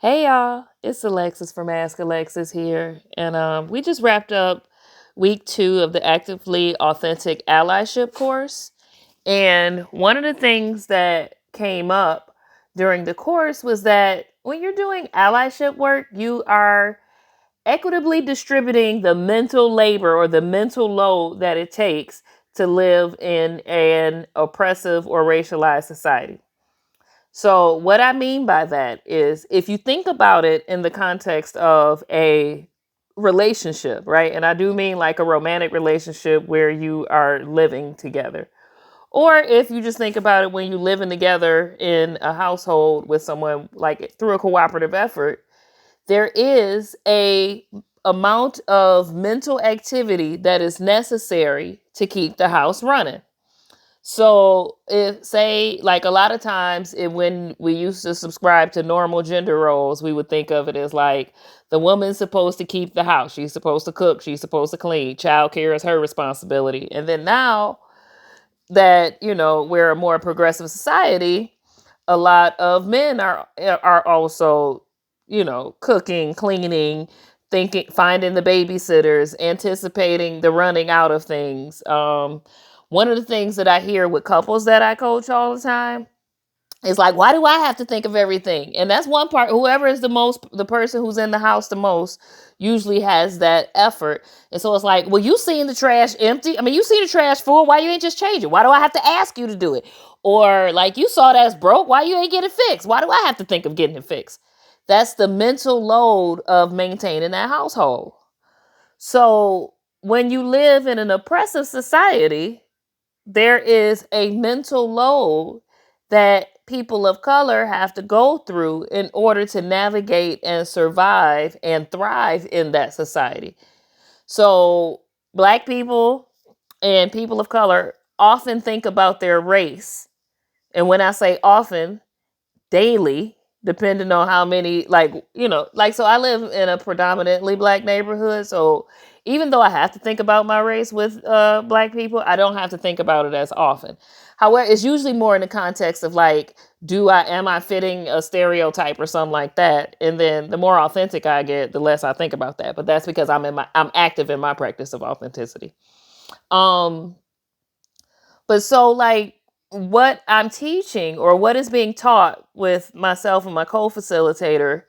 Hey y'all, it's Alexis from Ask Alexis here, and we just wrapped up week 2 of the Actively Authentic Allyship course. And one of the things that came up during the course was that when you're doing allyship work, you are equitably distributing the mental labor or the mental load that it takes to live in an oppressive or racialized society. So, what I mean by that is if you think about it in the context of a relationship, right? And I do mean like a romantic relationship where you are living together. Or if you just think about it when you living together in a household with someone like through a cooperative effort, there is a amount of mental activity that is necessary to keep the house running. So, if say like a lot of times when we used to subscribe to normal gender roles, we would think of it as like the woman's supposed to keep the house, she's supposed to cook, she's supposed to clean, childcare is her responsibility. And then now that, we're a more progressive society, a lot of men are also, cooking, cleaning, thinking, finding the babysitters, anticipating the running out of things. One of the things that I hear with couples that I coach all the time is like, why do I have to think of everything? And that's one part. Whoever is the person who's in the house the most usually has that effort. And so it's like, well, you seen the trash empty. I mean, you seen the trash full. Why you ain't just change it? Why do I have to ask you to do it? Or like, you saw that's broke. Why you ain't get it fixed? Why do I have to think of getting it fixed? That's the mental load of maintaining that household. So when you live in an oppressive society, there is a mental load that people of color have to go through in order to navigate and survive and thrive in that society. So, Black people and people of color often think about their race. And when I say often, daily, depending on how many, so I live in a predominantly Black neighborhood. So even though I have to think about my race with Black people, I don't have to think about it as often. However, it's usually more in the context of like, am I fitting a stereotype or something like that? And then the more authentic I get, the less I think about that. But that's because I'm active in my practice of authenticity. Um, but so, like, what I'm teaching or what is being taught with myself and my co-facilitator,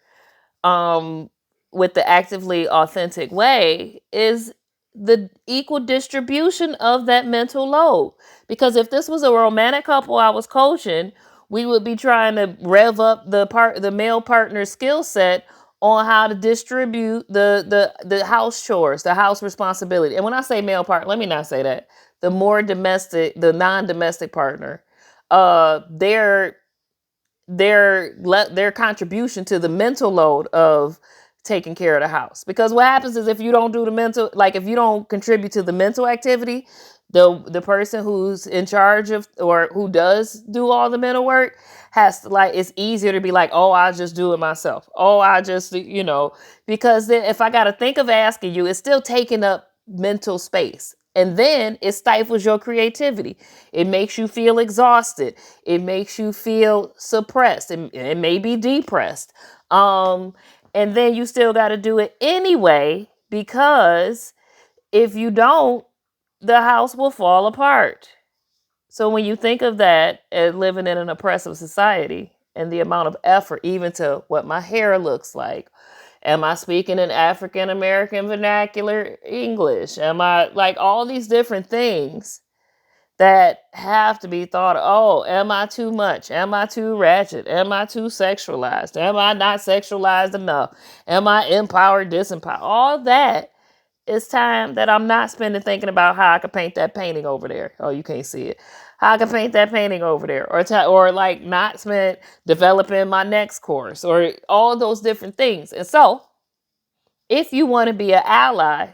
um, with the actively authentic way is the equal distribution of that mental load. Because if this was a romantic couple I was coaching, we would be trying to rev up the male partner's skill set on how to distribute the house chores, the house responsibility. And when I say male partner, let me not say that. The more domestic, the non-domestic partner, their their contribution to the mental load of taking care of the house. Because what happens is if you don't do the mental, like if you don't contribute to the mental activity, the person who's in charge of or who does do all the mental work has to, like, it's easier to be like, oh, I'll just do it myself. Oh, I just, because then if I got to think of asking you, it's still taking up mental space. And then it stifles your creativity. It makes you feel exhausted. It makes you feel suppressed. It may be depressed. And then you still got to do it anyway, because if you don't, the house will fall apart. So when you think of that as living in an oppressive society and the amount of effort, even to what my hair looks like, am I speaking in African American vernacular English? Am I like all these different things that have to be thought, oh, am I too much? Am I too ratchet? Am I too sexualized? Am I not sexualized enough? Am I empowered, disempowered? All that is time that I'm not spending thinking about how I could paint that painting over there. Oh, you can't see it. How I can paint that painting over there, or like not spend developing my next course, or all those different things. And so, if you want to be an ally,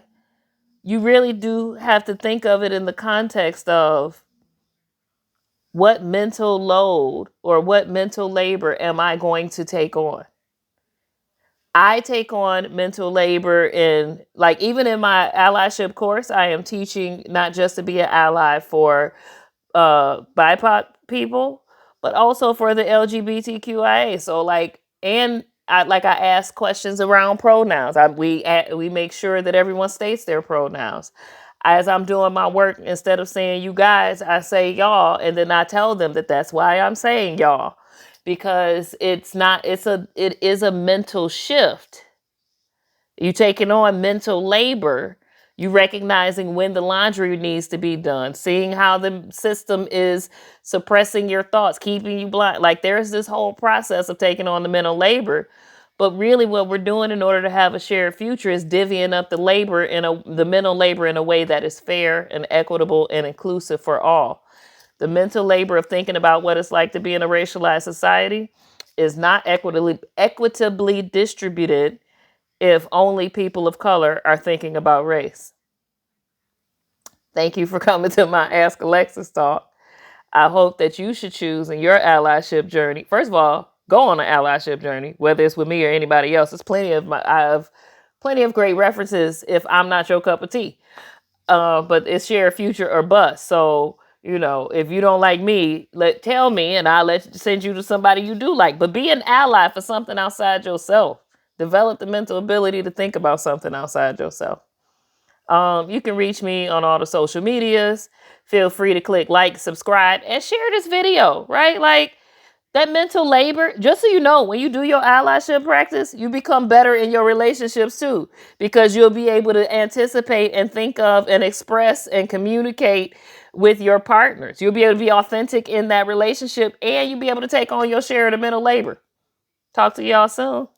you really do have to think of it in the context of what mental load or what mental labor am I going to take on? I take on mental labor in, like, even in my allyship course, I am teaching not just to be an ally for BIPOC people, but also for the LGBTQIA. So, like, and I ask questions around pronouns. We make sure that everyone states their pronouns. As I'm doing my work, instead of saying you guys, I say y'all, and then I tell them that that's why I'm saying y'all, because it is a mental shift. You taking on mental labor. You recognizing when the laundry needs to be done, seeing how the system is suppressing your thoughts, keeping you blind. Like there's this whole process of taking on the mental labor. But really what we're doing in order to have a shared future is divvying up the mental labor in a way that is fair and equitable and inclusive for all. The mental labor of thinking about what it's like to be in a racialized society is not equitably distributed if only people of color are thinking about race. Thank you for coming to my Ask Alexis talk. I hope that you should choose in your allyship journey. First of all, go on an allyship journey, whether it's with me or anybody else. I have plenty of great references if I'm not your cup of tea. But it's share future or bust. So, if you don't like me, tell me and I'll send you to somebody you do like. But be an ally for something outside yourself. Develop the mental ability to think about something outside yourself. You can reach me on all the social medias. Feel free to click like, subscribe, and share this video, right? Like that mental labor, just so you know, when you do your allyship practice, you become better in your relationships too, because you'll be able to anticipate and think of and express and communicate with your partners. You'll be able to be authentic in that relationship, and you'll be able to take on your share of the mental labor. Talk to y'all soon.